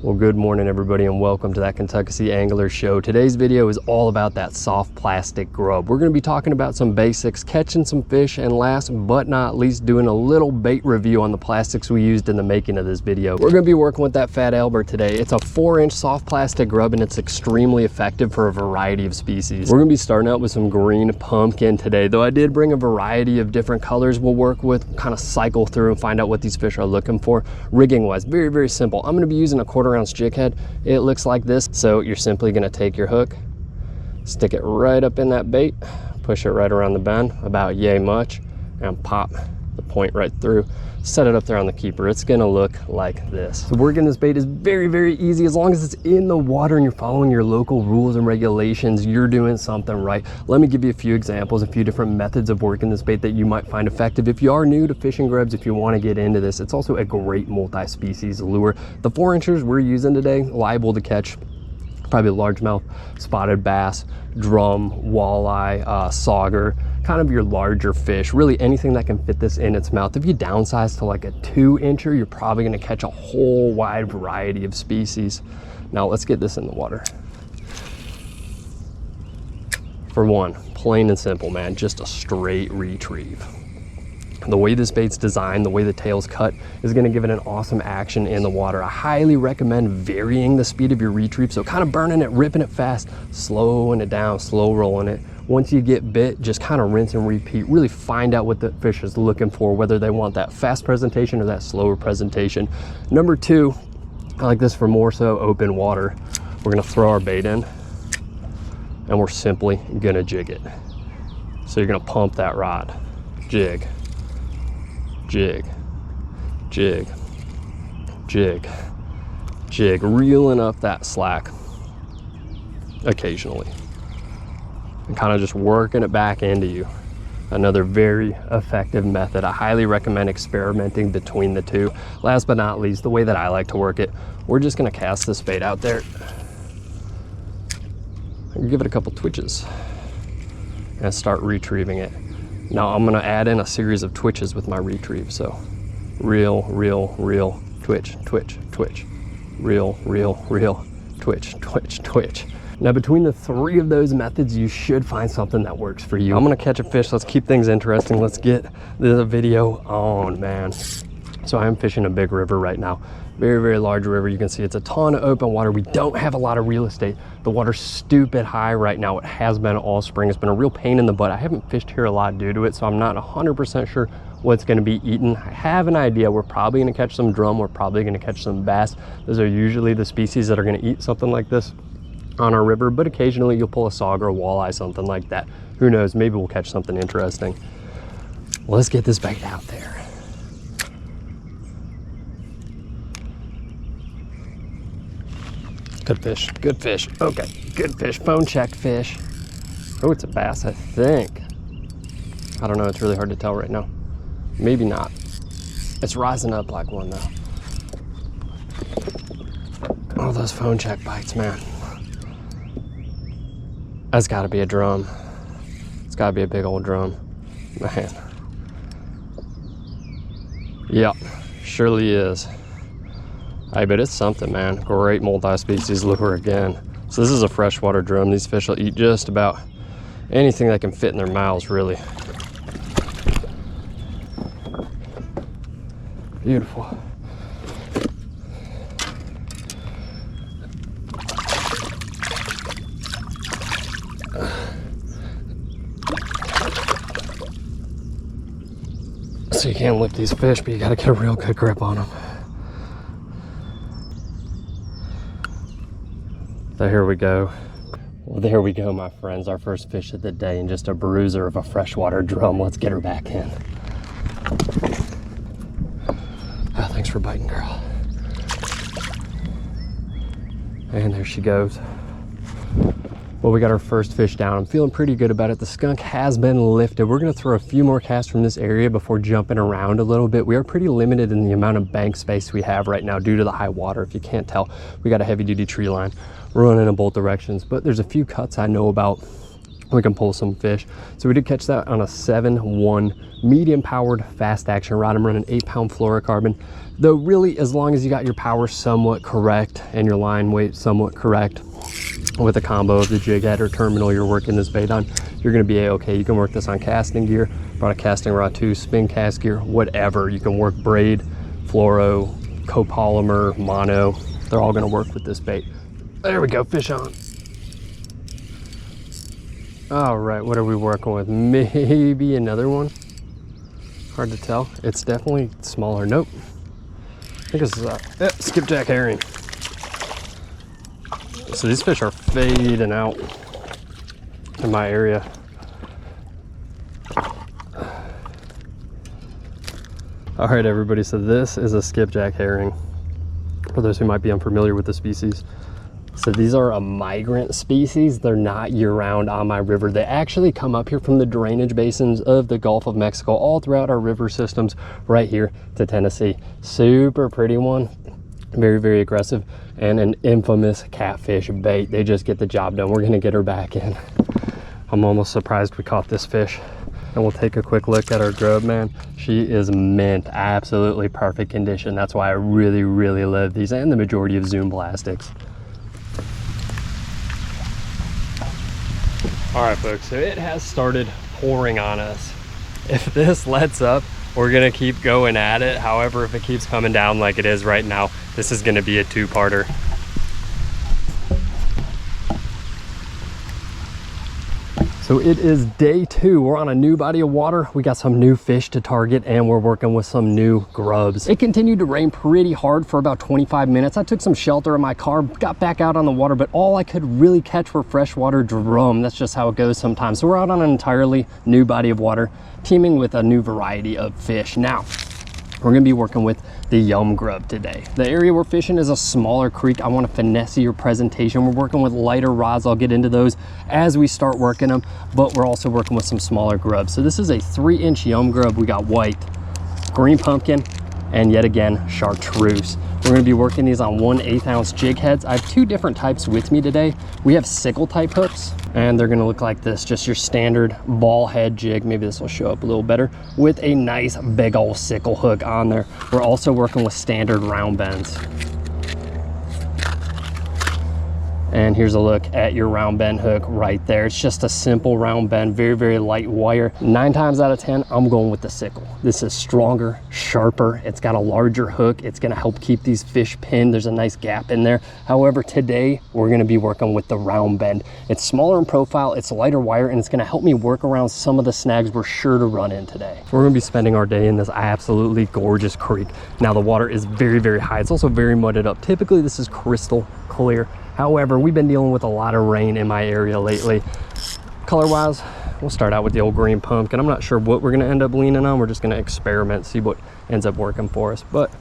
Well, good morning everybody and welcome to that Kentuckessee Angler Show. Today's video is all about that soft plastic grub. We're going to be talking about some basics, catching some fish, and last but not least doing a little bait review on the plastics we used in the making of this video. We're going to be working with that Fat Albert today. It's a 4-inch soft plastic grub and it's extremely effective for a variety of species. We're going to be starting out with some green pumpkin today, though I did bring a variety of different colors we'll work with, kind of cycle through and find out what these fish are looking for. Rigging wise, very simple. I'm going to be using a 1/4 ounce jig head. It looks like this. So you're simply going to take your hook, stick it right up in that bait, push it right around the bend, about yay much, and pop the point right through. Set it up there on the keeper. It's going to look like this. So working this bait is very easy. As long as it's in the water and you're following your local rules and regulations, you're doing something right. Let me give you a few examples, a few different methods of working this bait that you might find effective. If you are new to fishing grubs, if you want to get into this, it's also a great multi-species lure. The 4-inchers we're using today, liable to catch probably largemouth, spotted bass, drum, walleye, sauger, kind of your larger fish, really anything that can fit this in its mouth. If you downsize to like a 2-incher, you're probably going to catch a whole wide variety of species. Now let's get this in the water. For one, plain and simple, man, just a straight retrieve. The way this bait's designed, the way the tail's cut, is going to give it an awesome action in the water. I highly recommend varying the speed of your retrieve, so kind of burning it, ripping it fast, slowing it down, slow rolling it. Once you get bit, just kind of rinse and repeat. Really find out what the fish is looking for, whether they want that fast presentation or that slower presentation. Number 2, I like this for more so open water. We're going to throw our bait in, and we're simply going to jig it. So you're going to pump that rod, jig, jig, jig, jig, jig, reeling up that slack occasionally and kind of just working it back into you. Another very effective method. I highly recommend experimenting between the two. Last but not least, the way that I like to work it, we're just going to cast this bait out there and give it a couple twitches and start retrieving it. Now I'm going to add in a series of twitches with my retrieve. So reel, twitch, twitch, twitch, reel, twitch, twitch, twitch. Now between the 3 of those methods, you should find something that works for you. I'm going to catch a fish. Let's keep things interesting. Let's get the video on, man. So I'm fishing a big river right now. Very large river. You can see it's a ton of open water. We don't have a lot of real estate. The water's stupid high right now. It has been all spring. It's been a real pain in the butt. I haven't fished here a lot due to it, so I'm not 100% sure what's going to be eaten. I have an idea. We're probably going to catch some drum. We're probably going to catch some bass. Those are usually the species that are going to eat something like this on our river, but occasionally you'll pull a sauger, a walleye, something like that. Who knows? Maybe we'll catch something interesting. Well, let's get this bait out there. Good fish, good fish. Okay, good fish, phone check fish. Oh, it's a bass, I think. I don't know, it's really hard to tell right now. Maybe not. It's rising up like one though. Oh, those phone check bites, man. That's gotta be a drum. It's gotta be a big old drum, man. Yep, surely is. I bet it's something, man. Great multi-species lure again. So this is a freshwater drum. These fish will eat just about anything that can fit in their mouths, really. Beautiful. So you can't lift these fish, but you gotta get a real good grip on them. So here we go. Well, there we go, my friends. Our first fish of the day and just a bruiser of a freshwater drum. Let's get her back in. Oh, thanks for biting, girl. And there she goes. Well, we got our first fish down. I'm feeling pretty good about it. The skunk has been lifted. We're going to throw a few more casts from this area before jumping around a little bit. We are pretty limited in the amount of bank space we have right now due to the high water. If you can't tell, we got a heavy duty tree line. We're running in both directions, but there's a few cuts I know about we can pull some fish. So we did catch that on a 7-1 medium powered fast action rod. I'm running 8-pound fluorocarbon, though really as long as you got your power somewhat correct and your line weight somewhat correct with a combo of the jig head or terminal you're working this bait on, you're going to be okay. You can work this on casting gear, brought a casting rod too, spin cast gear, whatever. You can work braid, fluoro, copolymer, mono. They're all going to work with this bait. There we go, fish on. All right, what are we working with? Maybe another one. Hard to tell. It's definitely smaller. Nope. I think it's skipjack herring. So these fish are fading out in my area. All right, everybody, so this is a skipjack herring, for those who might be unfamiliar with the species. So these are a migrant species. They're not year-round on my river. They actually come up here from the drainage basins of the Gulf of Mexico all throughout our river systems right here to Tennessee. Super pretty one, very, very aggressive, and an infamous catfish bait. They just get the job done. We're gonna get her back in. I'm almost surprised we caught this fish. And we'll take a quick look at our grub, man. She is mint, absolutely perfect condition. That's why I really, really love these and the majority of Zoom plastics. All right, folks, so it has started pouring on us. If this lets up, we're gonna keep going at it. However, if it keeps coming down like it is right now, this is gonna be a two-parter. So it is day 2. We're on a new body of water. We got some new fish to target and we're working with some new grubs. It continued to rain pretty hard for about 25 minutes. I took some shelter in my car, got back out on the water, but all I could really catch were freshwater drum. That's just how it goes sometimes. So we're out on an entirely new body of water, teaming with a new variety of fish. Now, we're gonna be working with the yum grub today. The area we're fishing is a smaller creek. I want to finesse your presentation. We're working with lighter rods. I'll get into those as we start working them, but we're also working with some smaller grubs. So this is a 3-inch yum grub. We got white, green pumpkin, and yet again, chartreuse. We're gonna be working these on 1/8 ounce jig heads. I have 2 different types with me today. We have sickle type hooks, and they're gonna look like this, just your standard ball head jig. Maybe this will show up a little better with a nice big old sickle hook on there. We're also working with standard round bends. And here's a look at your round bend hook right there. It's just a simple round bend, very, very light wire. 9 times out of 10, I'm going with the sickle. This is stronger, sharper. It's got a larger hook. It's gonna help keep these fish pinned. There's a nice gap in there. However, today, we're gonna be working with the round bend. It's smaller in profile, it's lighter wire, and it's gonna help me work around some of the snags we're sure to run in today. We're gonna be spending our day in this absolutely gorgeous creek. Now, the water is very, very high. It's also very mudded up. Typically, this is crystal clear. However, we've been dealing with a lot of rain in my area lately. Color-wise, we'll start out with the old green pumpkin. I'm not sure what we're gonna end up leaning on. We're just gonna experiment, see what ends up working for us. But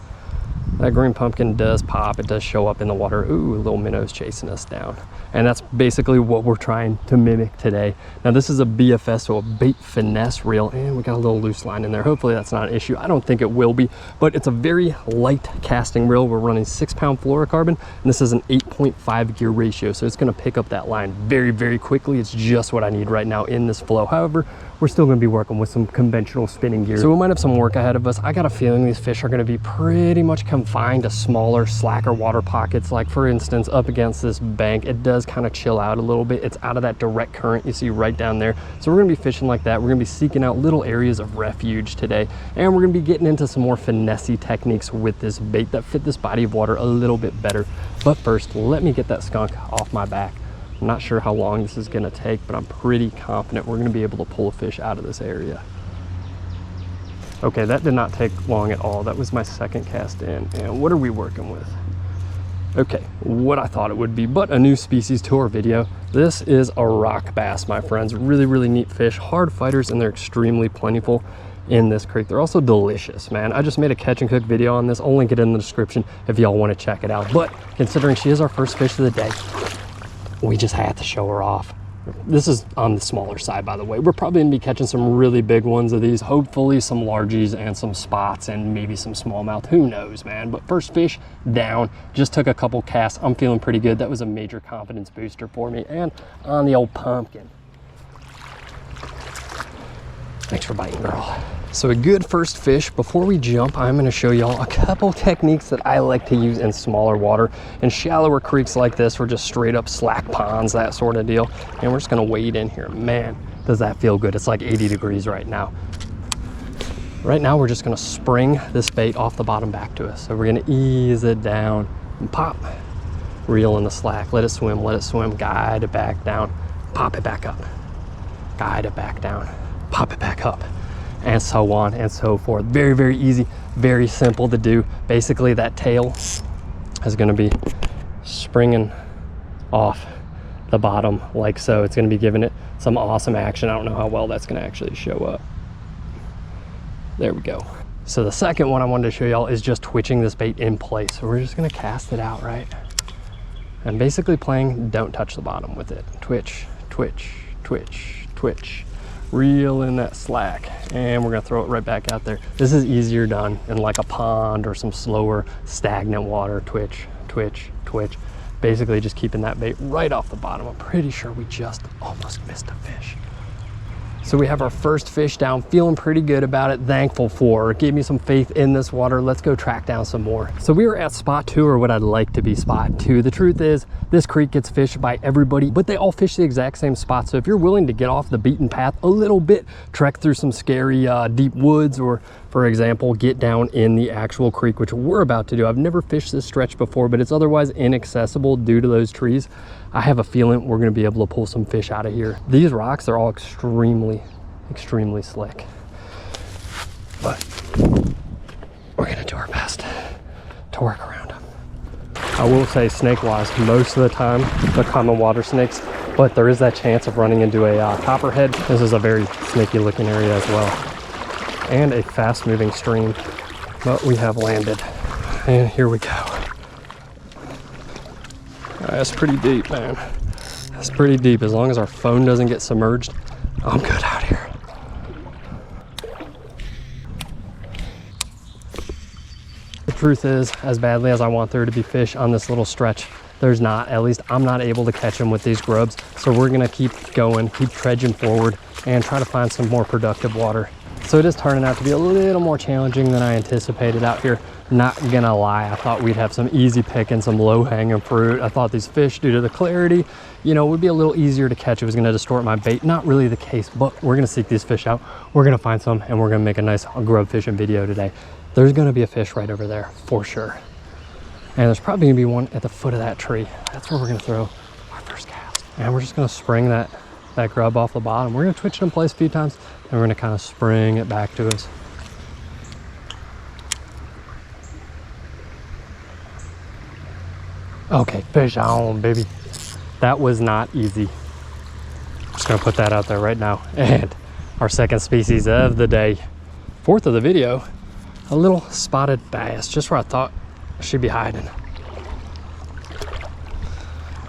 that green pumpkin does pop. It does show up in the water. Ooh, little minnows chasing us down. And that's basically what we're trying to mimic today. Now, this is a BFS, so a bait finesse reel, and we got a little loose line in there. Hopefully that's not an issue. I don't think it will be, but it's a very light casting reel. We're running 6-pound fluorocarbon, and this is an 8.5 gear ratio, so it's gonna pick up that line very, very quickly. It's just what I need right now in this flow. However, we're still gonna be working with some conventional spinning gear. So we might have some work ahead of us. I got a feeling these fish are gonna be pretty much confined to smaller, slacker water pockets. Like for instance, up against this bank, it does kind of chill out a little bit. It's out of that direct current you see right down there. So we're gonna be fishing like that. We're gonna be seeking out little areas of refuge today. And we're gonna be getting into some more finesse techniques with this bait that fit this body of water a little bit better. But first, let me get that skunk off my back. I'm not sure how long this is gonna take, but I'm pretty confident we're gonna be able to pull a fish out of this area. Okay, that did not take long at all. That was my second cast in. And what are we working with? Okay, what I thought it would be, but a new species to our video. This is a rock bass, my friends. Really, really neat fish, hard fighters, and they're extremely plentiful in this creek. They're also delicious, man. I just made a catch and cook video on this. I'll link it in the description if y'all want to check it out. But considering she is our first fish of the day, we just had to show her off. This is on the smaller side, by the way. We're probably gonna be catching some really big ones of these, hopefully some largies and some spots and maybe some smallmouth, who knows, man. But first fish down, just took a couple casts. I'm feeling pretty good. That was a major confidence booster for me. And on the old pumpkin. Thanks for biting, girl. So a good first fish. Before we jump, I'm gonna show y'all a couple techniques that I like to use in smaller water. In shallower creeks like this, or just straight up slack ponds, that sort of deal. And we're just gonna wade in here. Man, does that feel good. It's like 80 degrees right now. Right now, we're just gonna spring this bait off the bottom back to us. So we're gonna ease it down and pop. Reel in the slack, let it swim, guide it back down, pop it back up. Guide it back down, pop it back up. And so on and so forth. Very, very easy, very simple to do. Basically, that tail is gonna be springing off the bottom like so. It's gonna be giving it some awesome action. I don't know how well that's gonna actually show up. There we go. So the second one I wanted to show y'all is just twitching this bait in place. So we're just gonna cast it out, right? And basically playing don't touch the bottom with it. Twitch, twitch, twitch, twitch. Reel in that slack, and we're gonna throw it right back out there. This is easier done in like a pond or some slower stagnant water. Twitch, twitch, twitch. Basically just keeping that bait right off the bottom. I'm pretty sure we just almost missed a fish. So we have our first fish down, feeling pretty good about it, thankful for it. Gave me some faith in this water. Let's go track down some more. So we were at spot 2, or what I'd like to be spot 2. The truth is, this creek gets fished by everybody, but they all fish the exact same spot. So if you're willing to get off the beaten path a little bit, trek through some scary deep woods, or for example, get down in the actual creek, which we're about to do. I've never fished this stretch before, but it's otherwise inaccessible due to those trees. I have a feeling we're gonna be able to pull some fish out of here. These rocks are all extremely slick, but we're gonna do our best to work around them. I will say, snake-wise, most of the time they're common water snakes, but there is that chance of running into a copperhead. This is a very snaky-looking area as well, and a fast-moving stream. But we have landed, and here we go. That's pretty deep, man. That's pretty deep. As long as our phone doesn't get submerged, I'm good out here. The truth is, as badly as I want there to be fish on this little stretch, there's not. At least I'm not able to catch them with these grubs. So we're gonna keep going, keep trudging forward, and try to find some more productive water. So it is turning out to be a little more challenging than I anticipated out here. Not gonna lie, I thought we'd have some easy picking, some low-hanging fruit. I thought these fish, due to the clarity, you know, would be a little easier to catch. It was gonna distort my bait. Not really the case, but we're gonna seek these fish out. We're gonna find some, and we're gonna make a nice grub fishing video today. There's gonna be a fish right over there, for sure. And there's probably gonna be one at the foot of that tree. That's where we're gonna throw our first cast. And we're just gonna spring that grub off the bottom. We're gonna twitch it in place a few times, and we're gonna kind of spring it back to us. Okay, fish on, baby. That was not easy. Just gonna put that out there right now. And our second species of the day, 4th of the video, a little spotted bass, just where I thought she'd be hiding.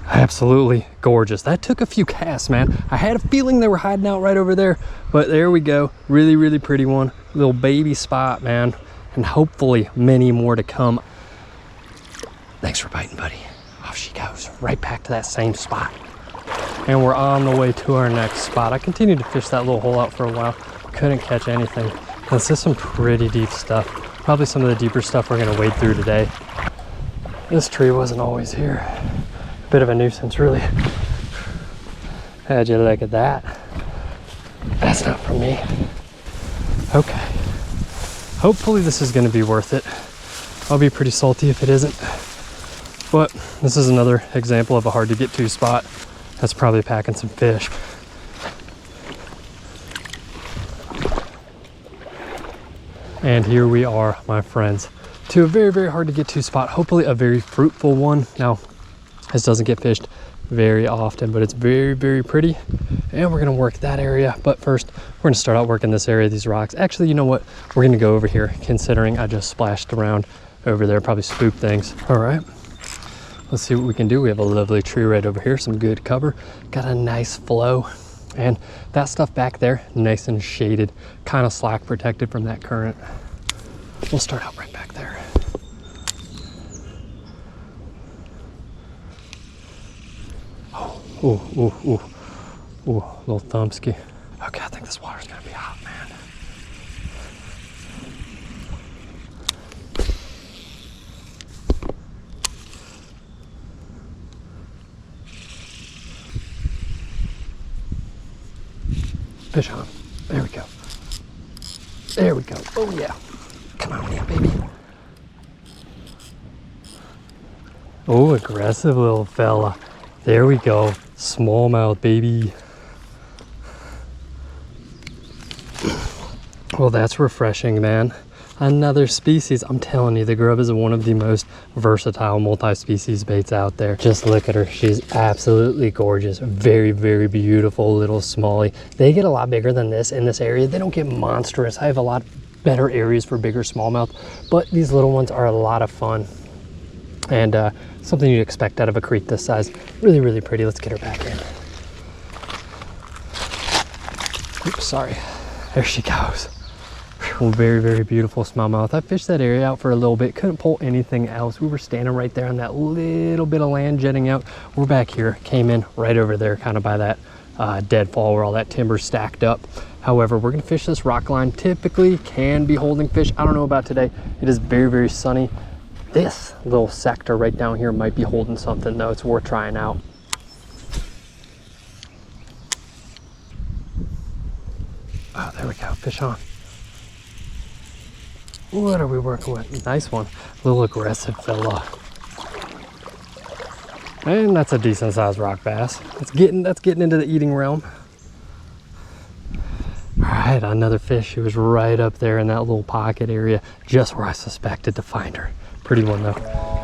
Absolutely gorgeous. That took a few casts, man. I had a feeling they were hiding out right over there, but there we go. Really, really pretty one. Little baby spot, man. And hopefully many more to come. Thanks for biting, buddy. Off she goes, right back to that same spot. And we're on the way to our next spot. I continued to fish that little hole out for a while. Couldn't catch anything. This is some pretty deep stuff. Probably some of the deeper stuff we're gonna wade through today. This tree wasn't always here. A bit of a nuisance, really. How'd you look at that? That's not for me. Okay. Hopefully this is gonna be worth it. I'll be pretty salty if it isn't. But this is another example of a hard to get to spot. That's probably packing some fish. And here we are, my friends, to a very, very hard to get to spot. Hopefully a very fruitful one. Now, this doesn't get fished very often, but it's very, very pretty. And we're gonna work that area. But first, we're gonna start out working this area, these rocks. Actually, you know what? We're gonna go over here, considering I just splashed around over there, probably spooked things. All right, let's see what we can do. We have a lovely tree right over here, some good cover. Got a nice flow. And that stuff back there, nice and shaded, kind of slack protected from that current. We'll start out right back there. Oh, ooh, little thumbsky. Okay, I think this water's gonna be hot, man. Fish on. There we go. There we go. Oh yeah. Come on, yeah, baby. Oh, aggressive little fella. There we go. Smallmouth, baby. Well, that's refreshing, man. Another species. I'm telling you, the Grub is one of the most versatile multi-species baits out there. Just look at her. She's absolutely gorgeous. Very, very beautiful little smallie. They get a lot bigger than this in this area. They don't get monstrous. I have a lot better areas for bigger smallmouth, but these little ones are a lot of fun. And something you'd expect out of a creek this size. Really, really pretty. Let's get her back in. Oops, sorry. There she goes. Very, very beautiful smallmouth. I fished that area out for a little bit, couldn't pull anything else. We were standing right there on that little bit of land jetting out. We're back here, came in right over there, kind of by that deadfall where all that timber stacked up. However, we're gonna fish this rock line. Typically can be holding fish. I don't know about today. It is very, very sunny. This little sector right down here might be holding something though. It's worth trying out. Oh, there we go, fish on. What are we working with? Nice one. A little aggressive fella. And that's a decent sized rock bass. That's getting into the eating realm. All right, another fish. She was right up there in that little pocket area, just where I suspected to find her. Pretty one though.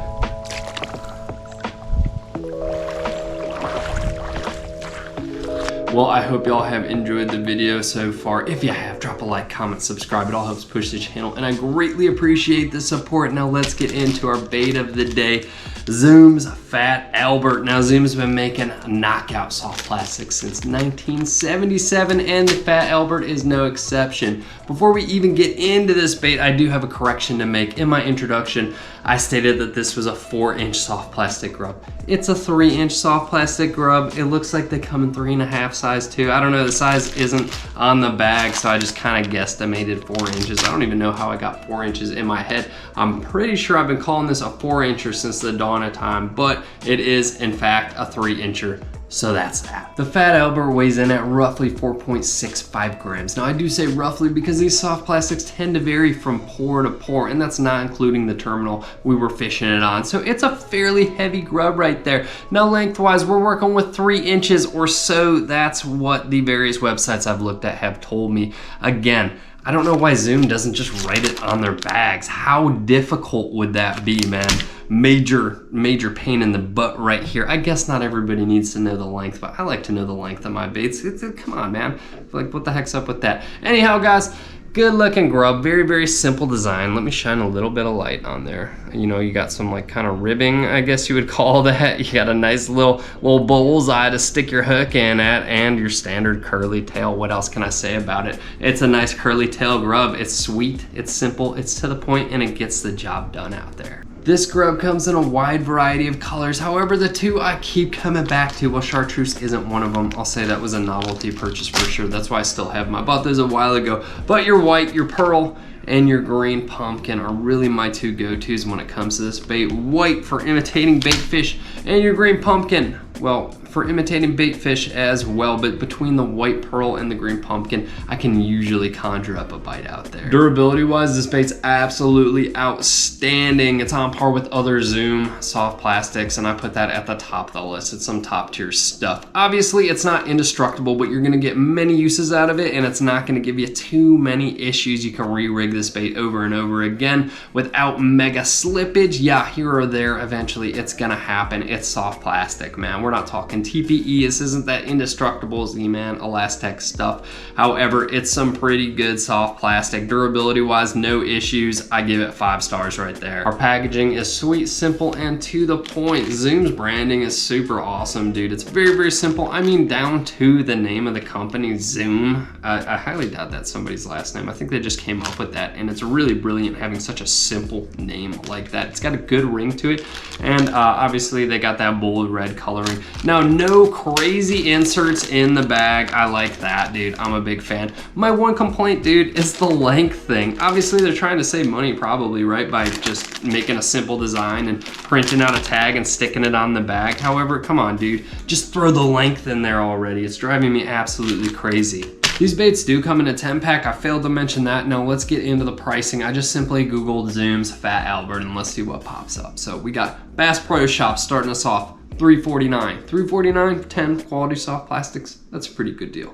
Well, I hope y'all have enjoyed the video so far. If you have, drop a like, comment, subscribe. It all helps push the channel, and I greatly appreciate the support. Now let's get into our bait of the day. Zoom's Fat Albert. Now Zoom's been making knockout soft plastics since 1977, and the Fat Albert is no exception. Before we even get into this bait, I do have a correction to make. In my introduction, I stated that this was a 4-inch soft plastic grub. It's a 3-inch soft plastic grub. It looks like they come in 3.5 size too. I don't know, the size isn't on the bag, so I just kind of guesstimated 4 inches. I don't even know how I got 4 inches in my head. I'm pretty sure I've been calling this a 4-incher since the dawn of time, but it is in fact a 3-incher. So that's that. The Fat Albert weighs in at roughly 4.65 grams. Now I do say roughly because these soft plastics tend to vary from pour to pour, and that's not including the terminal we were fishing it on. So it's a fairly heavy grub right there. Now lengthwise, we're working with 3 inches or so. That's what the various websites I've looked at have told me. Again, I don't know why Zoom doesn't just write it on their bags. How difficult would that be, man? Major pain in the butt right here. I guess not everybody needs to know the length, but I like to know the length of my baits. Come on, man. Like, what the heck's up with that? Anyhow, guys, good looking grub. Very, very simple design. Let me shine a little bit of light on there. You know, you got some like kind of ribbing, I guess you would call that. You got a nice little bullseye to stick your hook in at, and your standard curly tail. What else can I say about it? It's a nice curly tail grub. It's sweet, it's simple, it's to the point, and it gets the job done out there. This grub comes in a wide variety of colors. However, the two I keep coming back to, well, chartreuse isn't one of them. I'll say that was a novelty purchase for sure. That's why I still have them. I bought those a while ago. But your white, your pearl, and your green pumpkin are really my two go-tos when it comes to this bait. White for imitating bait fish, and your green pumpkin, well, for imitating bait fish as well, but between the white pearl and the green pumpkin, I can usually conjure up a bite out there. Durability wise, this bait's absolutely outstanding. It's on par with other Zoom soft plastics, and I put that at the top of the list. It's some top tier stuff. Obviously, it's not indestructible, but you're gonna get many uses out of it, and it's not gonna give you too many issues. You can re-rig this bait over and over again without mega slippage. Yeah, here or there, eventually it's gonna happen. It's soft plastic, man. We're not talking TPE. This isn't that indestructible Z-Man Elastec stuff. However, it's some pretty good soft plastic. Durability wise, no issues. I give it 5 stars right there. Our packaging is sweet, simple, and to the point. Zoom's branding is super awesome, dude. It's very, very simple. I mean, down to the name of the company, Zoom. I highly doubt that's somebody's last name. I think they just came up with that, and it's really brilliant having such a simple name like that. It's got a good ring to it, and obviously they got that bold red coloring. Now, no crazy inserts in the bag. I like that, dude. I'm a big fan. My one complaint, dude, is the length thing. Obviously, they're trying to save money probably, right, by just making a simple design and printing out a tag and sticking it on the bag. However, come on, dude. Just throw the length in there already. It's driving me absolutely crazy. These baits do come in a 10-pack. I failed to mention that. Now let's get into the pricing. I just simply Googled Zoom's Fat Albert and let's see what pops up. So we got Bass Pro Shop starting us off, $349. $349, 10 quality soft plastics. That's a pretty good deal.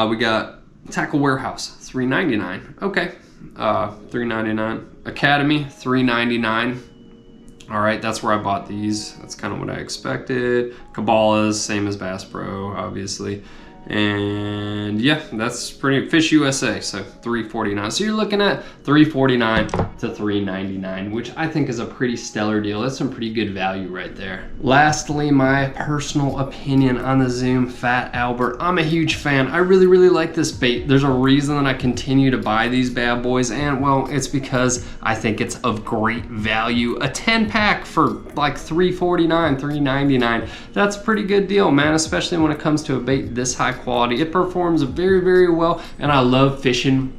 We got Tackle Warehouse, $399. Okay, $399. Academy, $399. All right, that's where I bought these. That's kind of what I expected. Cabela's, same as Bass Pro, obviously. And yeah, that's pretty, Fish USA, so $349. So you're looking at $349 to $399, which I think is a pretty stellar deal. That's some pretty good value right there. Lastly, my personal opinion on the Zoom Fat Albert. I'm a huge fan. I really, really like this bait. There's a reason that I continue to buy these bad boys, and well, it's because I think it's of great value. A 10-pack for like $349, $399. That's a pretty good deal, man, especially when it comes to a bait this high quality. It performs very, very well, and I love fishing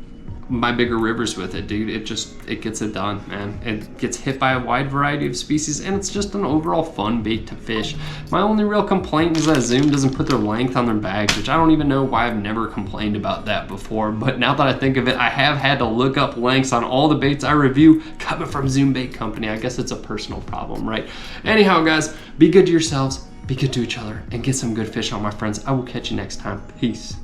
my bigger rivers with it, dude. It gets it done, man. It gets hit by a wide variety of species, and it's just an overall fun bait to fish. My only real complaint is that Zoom doesn't put their length on their bags, which I don't even know why I've never complained about that before, but now that I think of it, I have had to look up lengths on all the baits I review coming from Zoom Bait Company. I guess it's a personal problem, right? Anyhow, guys, be good to yourselves, be good to each other, and get some good fish on, my friends. I will catch you next time. Peace.